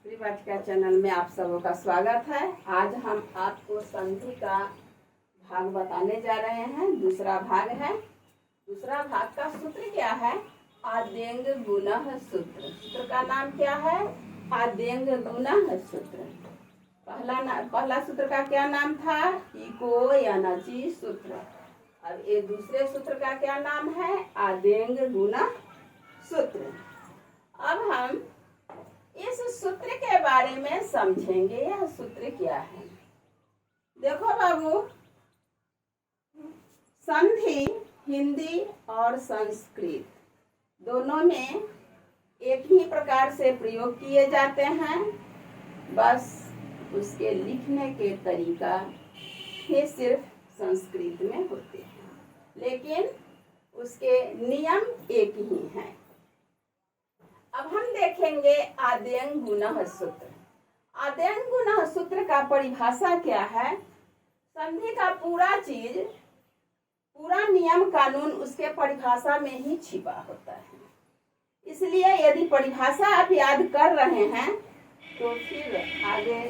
त्रिवाटिका channel में आप सबों का स्वागत है। आज हम आपको संधि का भाग बताने जा रहे हैं। दूसरा भाग है। दूसरा भाग का सूत्र क्या है? आद्यंग गुणः सूत्र। सूत्र का नाम क्या है? आद्यंग गुणः सूत्र। पहला सूत्र का क्या नाम था? इको यानाची सूत्र। अब ये दूसरे सूत्र का क्या नाम है? आद्यंग गुणः सूत्र। अब हम इस सूत्र के बारे में समझेंगे। यह सूत्र क्या है? देखो बाबू, संधि हिंदी और संस्कृत दोनों में एक ही प्रकार से प्रयोग किए जाते हैं, बस उसके लिखने के तरीका ही सिर्फ संस्कृत में होते हैं, लेकिन उसके नियम एक ही हैं। अब हम देखेंगे आद्यंग गुणः सूत्र। आद्यंग गुणः सूत्र का परिभाषा क्या है? संधि का पूरा चीज, पूरा नियम कानून उसके परिभाषा में ही छिपा होता है। इसलिए यदि परिभाषा आप याद कर रहे हैं तो फिर आगे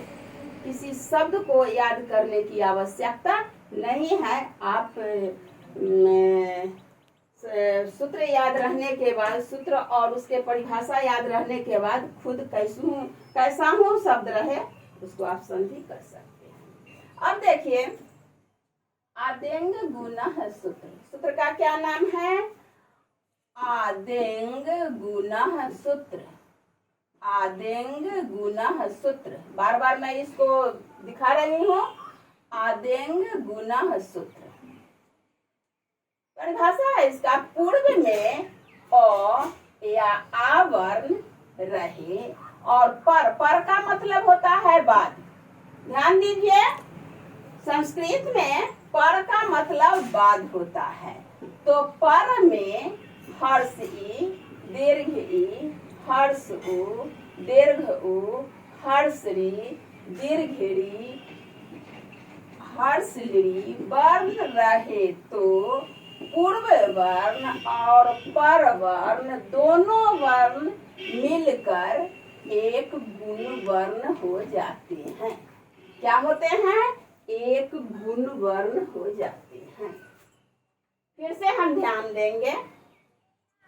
किसी शब्द को याद करने की आवश्यकता नहीं है। आप सूत्र याद रहने के बाद, सूत्र और उसके परिभाषा याद रहने के बाद खुद कैसा हो शब्द रहे उसको आप संधि कर सकते हैं। अब देखिए आद्यंग गुणः सूत्र। सूत्र का क्या नाम है? आद्यंग गुणः सूत्र। आद्यंग गुणः सूत्र। बार बार मैं इसको दिखा रही हूँ। आद्यंग गुणः सूत्र। परिभाषा है इसका, पूर्व में अ या आ वर्ण रहे और पर का मतलब होता है बाद। ध्यान दीजिए, संस्कृत में पर का मतलब बाद होता है। तो पर में हर्ष ई, दीर्घ ई, हर्ष उ, दीर्घ उ, हर्ष री, दीर्घ री, हर्ष ली वर्ण रहे तो पूर्व वर्ण और पर वर्ण दोनों वर्ण मिलकर एक गुण वर्ण हो जाते हैं। क्या होते हैं? एक गुण वर्ण हो जाते हैं। फिर से हम ध्यान देंगे।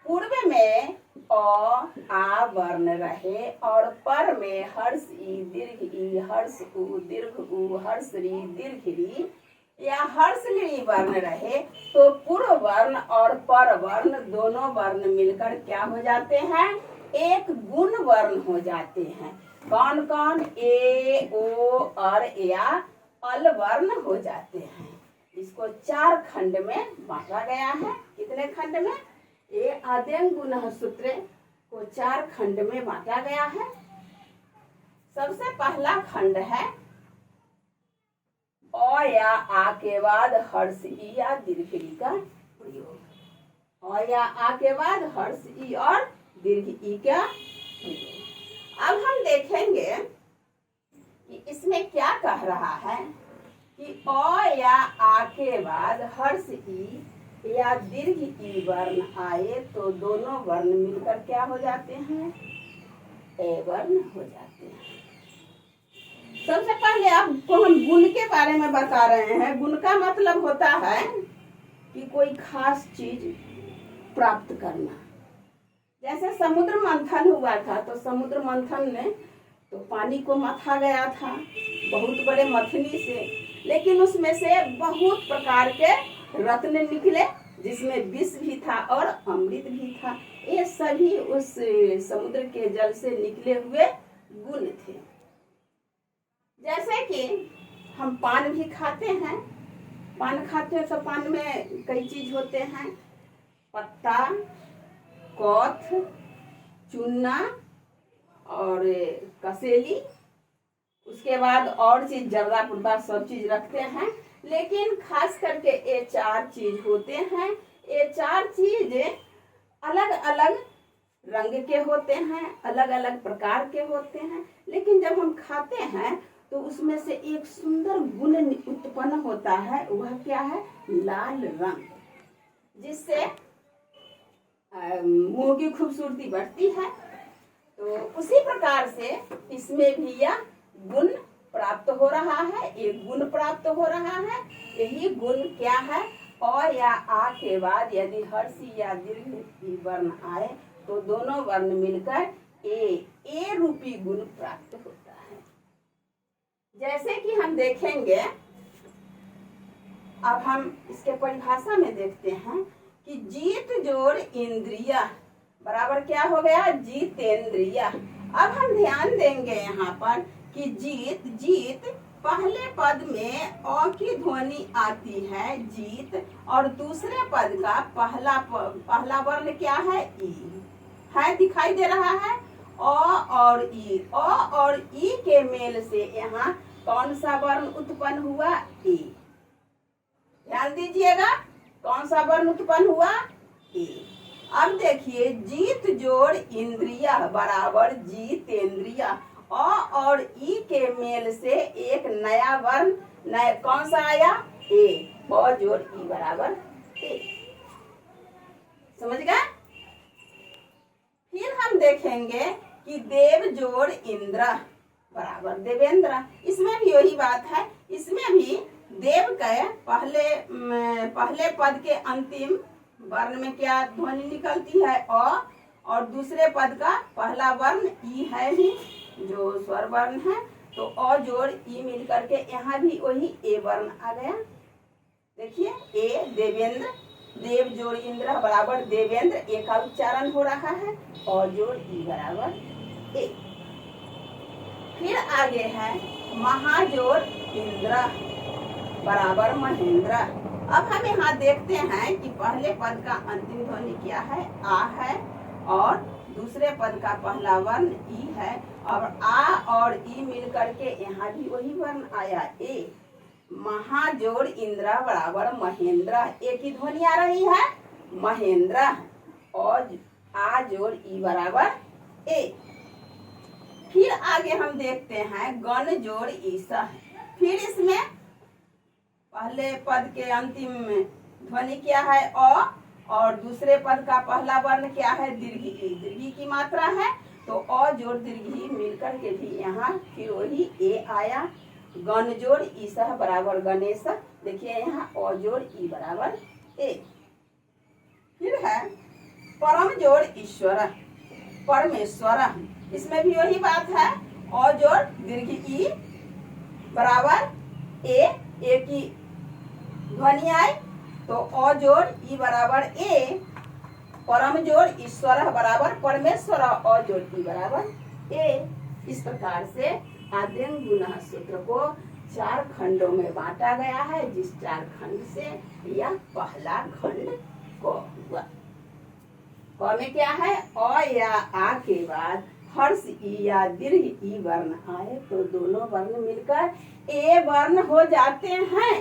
पूर्व में आ वर्ण रहे और पर में हर्ष ई, दीर्घ ई, हर्ष उ, दीर्घ उ, हर्ष री, दीर्घ री या हर्षली वर्ण रहे तो पूर्व वर्ण और पर वर्ण दोनों वर्ण मिलकर क्या हो जाते हैं? एक गुण वर्ण हो जाते हैं। कौन कौन? ए, ओ, और या अल वर्ण हो जाते हैं। इसको 4 खंड में बांटा गया है। कितने खंड में? ये आद्यंग गुणः सूत्र को 4 खंड में बांटा गया है। सबसे पहला खंड है अ या आ के बाद हर्ष ई या दीर्घ ई का प्रयोग। अ या आ के बाद हर्ष ई और दीर्घ ई का प्रयोग। अब हम देखेंगे कि इसमें क्या कह रहा है कि अ या आ के बाद हर्ष ई या दीर्घ ई वर्ण आए तो दोनों वर्ण मिलकर क्या हो जाते हैं? ए वर्ण हो जाते हैं। सबसे पहले आपको हम गुण के बारे में बता रहे हैं। गुण का मतलब होता है कि कोई खास चीज प्राप्त करना। जैसे समुद्र मंथन हुआ था तो समुद्र मंथन में तो पानी को मथा गया था बहुत बड़े मथनी से, लेकिन उसमें से बहुत प्रकार के रत्न निकले जिसमें विष भी था और अमृत भी था। ये सभी उस समुद्र के जल से निकले हुए गुण थे। जैसे कि हम पान भी खाते हैं। पान खाते हैं तो पान में कई चीज होते हैं। पत्ता, कौथ, चूना और कसेली, उसके बाद और चीज जर्दा पुर्दा सब चीज रखते हैं। लेकिन खास करके ये 4 चीज होते हैं। ये 4 चीज अलग अलग रंग के होते हैं, अलग अलग प्रकार के होते हैं, लेकिन जब हम खाते हैं तो उसमें से एक सुंदर गुण उत्पन्न होता है। वह क्या है? लाल रंग, जिससे मुंह की खूबसूरती बढ़ती है। तो उसी प्रकार से इसमें भी यह गुण प्राप्त हो रहा है, एक गुण प्राप्त हो रहा है। यही गुण क्या है? अ या आ के बाद यदि हर्षी या दीर्घ ई वर्ण आए तो दोनों वर्ण मिलकर ए रूपी गुण प्राप्त होता है। जैसे कि हम देखेंगे, अब हम इसके परिभाषा में देखते हैं कि जीत जोड़ इंद्रिया बराबर क्या हो गया? जीतेंद्रिया। अब हम ध्यान देंगे यहाँ पर कि जीत पहले पद में अ की ध्वनि आती है जीत, और दूसरे पद का पहला वर्ण क्या है? ई है, दिखाई दे रहा है। अ और ई के मेल से यहाँ कौन सा वर्ण उत्पन्न हुआ? ई। ध्यान दीजिएगा, कौन सा वर्ण उत्पन्न हुआ? ई। अब देखिए, जीत जोड़ इंद्रिया बराबर जीतेंद्रिया। अ और ई के मेल से एक नया वर्ण कौन सा आया? ए। अ जोड़ ई बराबर ए। समझ गए? फिर हम देखेंगे कि देव जोड़ इंद्र बराबर देवेंद्र। इसमें भी वही बात है, इसमें भी देव के पहले पद के अंतिम वर्ण में क्या ध्वनि निकलती है? अ, और दूसरे पद का पहला वर्ण ई है ही, जो स्वर वर्ण है। तो अ जोड़ ई मिल करके यहाँ भी वही ए वर्ण आ गया। देखिए, ए देवेंद्र, देव जोड़ इंद्र बराबर देवेंद्र, ए का उच्चारण हो रहा है। अ जोड़ ई बराबर ए। फिर आगे है महाजोड़ इंद्र बराबर महेंद्र। अब हम यहाँ देखते हैं कि पहले पद का अंतिम ध्वनि क्या है? आ है, और दूसरे पद का पहला वर्ण ई है, और आ और ई मिल करके यहाँ भी वही वर्ण आया ए। महाजोड़ इंद्र बराबर महेंद्र, ए की ध्वनि आ रही है महेंद्र, और आ जोड़ ई बराबर ए। फिर आगे हम देखते हैं गण जोड़ ईसा। फिर इसमें पहले पद के अंतिम ध्वनि क्या है? अ, और दूसरे पद का पहला वर्ण क्या है? दीर्घी। दीर्घी की मात्रा है, तो अ जोड़ दीर्घी मिलकर के भी यहाँ फिर वही ए आया। गण जोड़ ईसा बराबर गणेश। देखिए यहाँ अ जोड़ ई बराबर ए। फिर है परम जोड़ ईश्वर परमेश्वर। इसमें भी वही बात है, अ जोड़ दीर्घ ई बराबर ए की ध्वनि आई, तो अ जोड़ ई बराबर ए। परम जोड़ ईश्वर बराबर परमेश्वर, अ जोड़ ई बराबर ए। इस प्रकार से आद्यंग गुणः सूत्र को 4 खंडों में बांटा गया है, जिस 4 खंड से यह पहला खंड क हुआ। क में क्या है? अ या आ के बाद हर्ष ई या दीर्घ ई वर्ण आए तो दोनों वर्ण मिलकर ए वर्ण हो जाते हैं।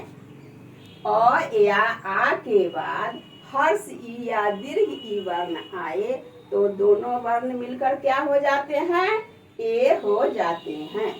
अ या आ के बाद हर्ष ई या दीर्घ ई वर्ण आए तो दोनों वर्ण मिलकर क्या हो जाते हैं? ए हो जाते हैं।